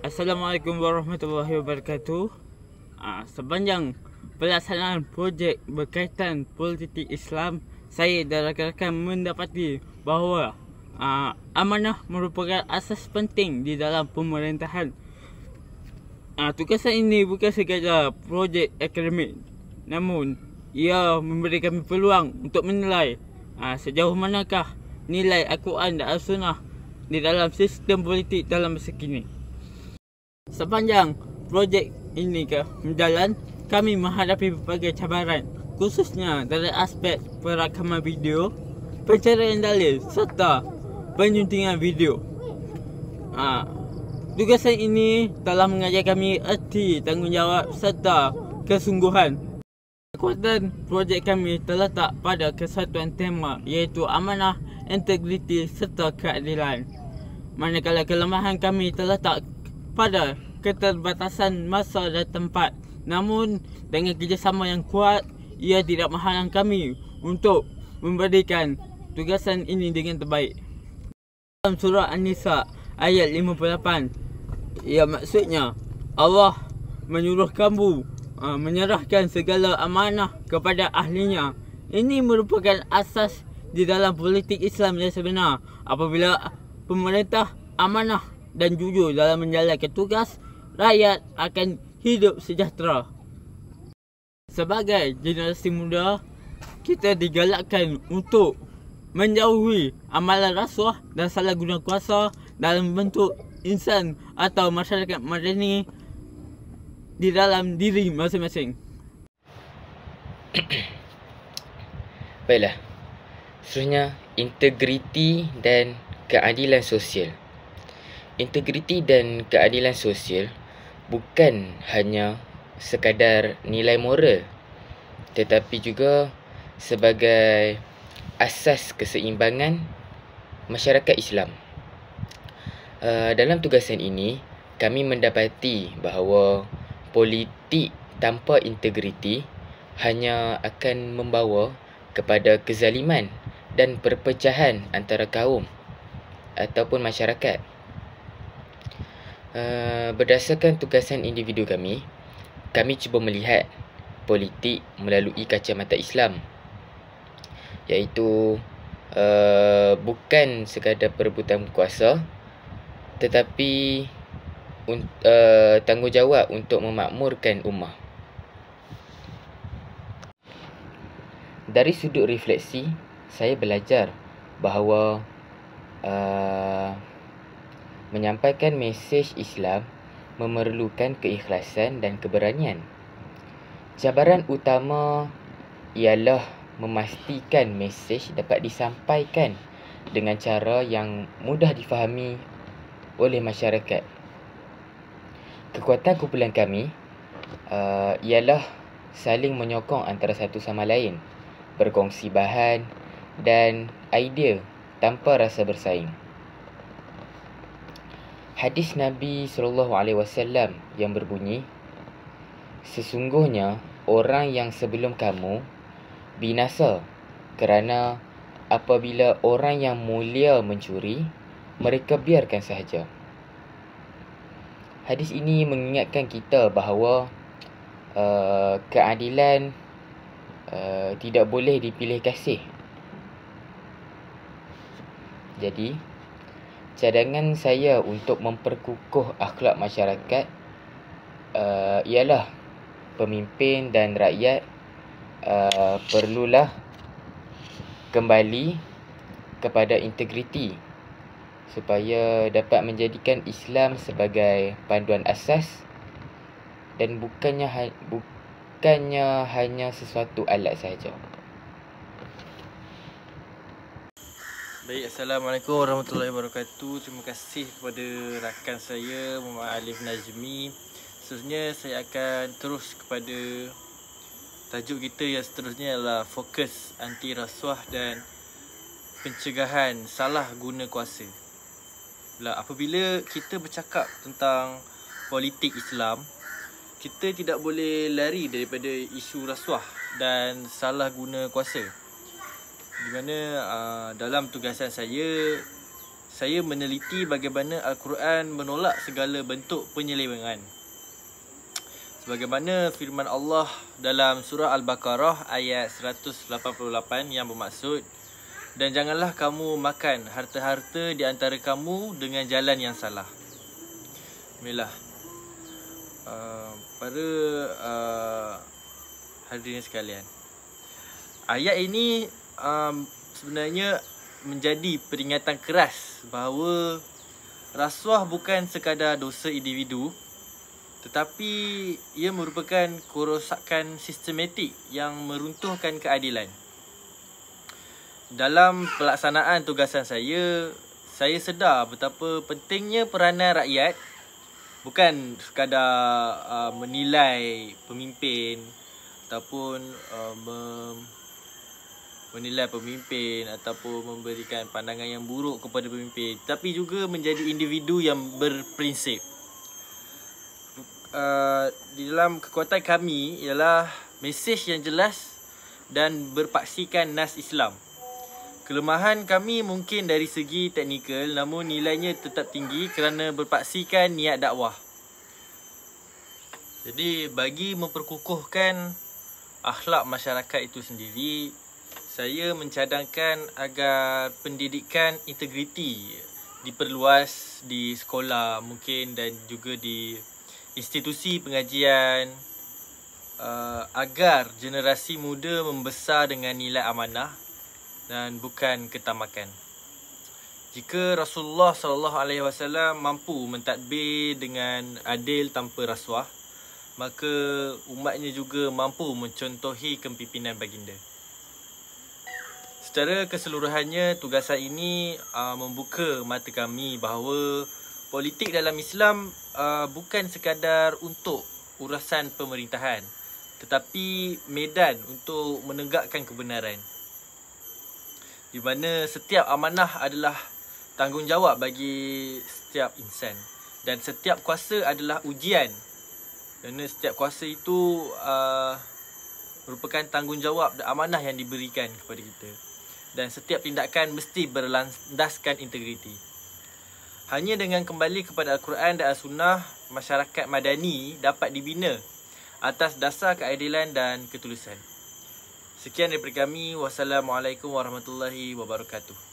Assalamualaikum warahmatullahi wabarakatuh. Sepanjang pelaksanaan projek berkaitan politik Islam, saya dan rakan-rakan mendapati bahawa amanah merupakan asas penting di dalam pemerintahan. Tugasan ini bukan sekadar projek akademik, namun ia memberi kami peluang untuk menilai sejauh manakah nilai Al-Quran dan Al-Sunnah di dalam sistem politik dalam masa kini. Sepanjang projek ini berjalan, kami menghadapi berbagai cabaran, khususnya dari aspek perakaman video, pencarian dalil serta penyuntingan video. Tugasan ini telah mengajar kami erti tanggungjawab serta kesungguhan. Kekuatan projek kami terletak pada kesatuan tema, iaitu amanah, integriti serta keadilan. Manakala kelemahan kami terletak pada keterbatasan masa dan tempat. Namun dengan kerjasama yang kuat, ia tidak menghalang kami untuk memberikan tugasan ini dengan terbaik. Dalam surah An-Nisa ayat 58, ia maksudnya Allah menyuruh kamu menyerahkan segala amanah kepada ahlinya. Ini merupakan asas di dalam politik Islam yang sebenar. Apabila pemerintah amanah dan jujur dalam menjalankan tugas, rakyat akan hidup sejahtera. Sebagai generasi muda, kita digalakkan untuk menjauhi amalan rasuah dan salah guna kuasa dalam bentuk insan atau masyarakat madani di dalam diri masing-masing. Baiklah, seterusnya integriti dan keadilan sosial. Integriti dan keadilan sosial bukan hanya sekadar nilai moral, tetapi juga sebagai asas keseimbangan masyarakat Islam. Dalam tugasan ini, kami mendapati bahawa politik tanpa integriti hanya akan membawa kepada kezaliman dan perpecahan antara kaum ataupun masyarakat. Berdasarkan tugasan individu kami cuba melihat politik melalui kacamata Islam, iaitu bukan sekadar perebutan kuasa, tetapi tanggungjawab untuk memakmurkan ummah. Dari sudut refleksi, saya belajar bahawa menyampaikan mesej Islam memerlukan keikhlasan dan keberanian. Cabaran utama ialah memastikan mesej dapat disampaikan dengan cara yang mudah difahami oleh masyarakat. Kekuatan kumpulan kami ialah saling menyokong antara satu sama lain, berkongsi bahan dan idea tanpa rasa bersaing. Hadis Nabi SAW yang berbunyi, sesungguhnya orang yang sebelum kamu binasa kerana apabila orang yang mulia mencuri, mereka biarkan sahaja. Hadis ini mengingatkan kita bahawa keadilan tidak boleh dipilih kasih. Jadi, cadangan saya untuk memperkukuh akhlak masyarakat ialah pemimpin dan rakyat perlulah kembali kepada integriti supaya dapat menjadikan Islam sebagai panduan asas dan bukannya hanya sesuatu alat sahaja. Baik, Assalamualaikum warahmatullahi wabarakatuh. Terima kasih kepada rakan saya Muhammad Alif Najmi. Seterusnya saya akan terus kepada tajuk kita yang seterusnya adalah fokus anti rasuah dan pencegahan salah guna kuasa. Apabila kita bercakap tentang politik Islam, kita tidak boleh lari daripada isu rasuah dan salah guna kuasa. Di mana dalam tugasan saya saya meneliti bagaimana Al-Quran menolak segala bentuk penyelewengan. Sebagaimana firman Allah dalam surah Al-Baqarah ayat 188 yang bermaksud, dan janganlah kamu makan harta-harta di antara kamu dengan jalan yang salah. Bismillah. Para hadirin sekalian, ayat ini sebenarnya menjadi peringatan keras bahawa rasuah bukan sekadar dosa individu, tetapi ia merupakan kerosakan sistematik yang meruntuhkan keadilan. Dalam pelaksanaan tugasan saya sedar betapa pentingnya peranan rakyat, bukan sekadar menilai pemimpin ataupun menilai pemimpin ataupun memberikan pandangan yang buruk kepada pemimpin, tapi juga menjadi individu yang berprinsip. Di dalam kekuatan kami ialah mesej yang jelas dan berpaksikan nas Islam. Kelemahan kami mungkin dari segi teknikal, namun nilainya tetap tinggi kerana berpaksikan niat dakwah. Jadi bagi memperkukuhkan akhlak masyarakat itu sendiri, saya mencadangkan agar pendidikan integriti diperluas di sekolah mungkin dan juga di institusi pengajian, agar generasi muda membesar dengan nilai amanah dan bukan ketamakan. Jika Rasulullah SAW mampu mentadbir dengan adil tanpa rasuah, maka umatnya juga mampu mencontohi kepimpinan baginda. Secara keseluruhannya, tugasan ini membuka mata kami bahawa politik dalam Islam bukan sekadar untuk urusan pemerintahan, tetapi medan untuk menegakkan kebenaran, di mana setiap amanah adalah tanggungjawab bagi setiap insan dan setiap kuasa adalah ujian, kerana setiap kuasa itu merupakan tanggungjawab dan amanah yang diberikan kepada kita, dan setiap tindakan mesti berlandaskan integriti. Hanya dengan kembali kepada Al-Quran dan As-Sunnah, masyarakat madani dapat dibina atas dasar keadilan dan ketulusan. Sekian daripada kami. Wassalamualaikum warahmatullahi wabarakatuh.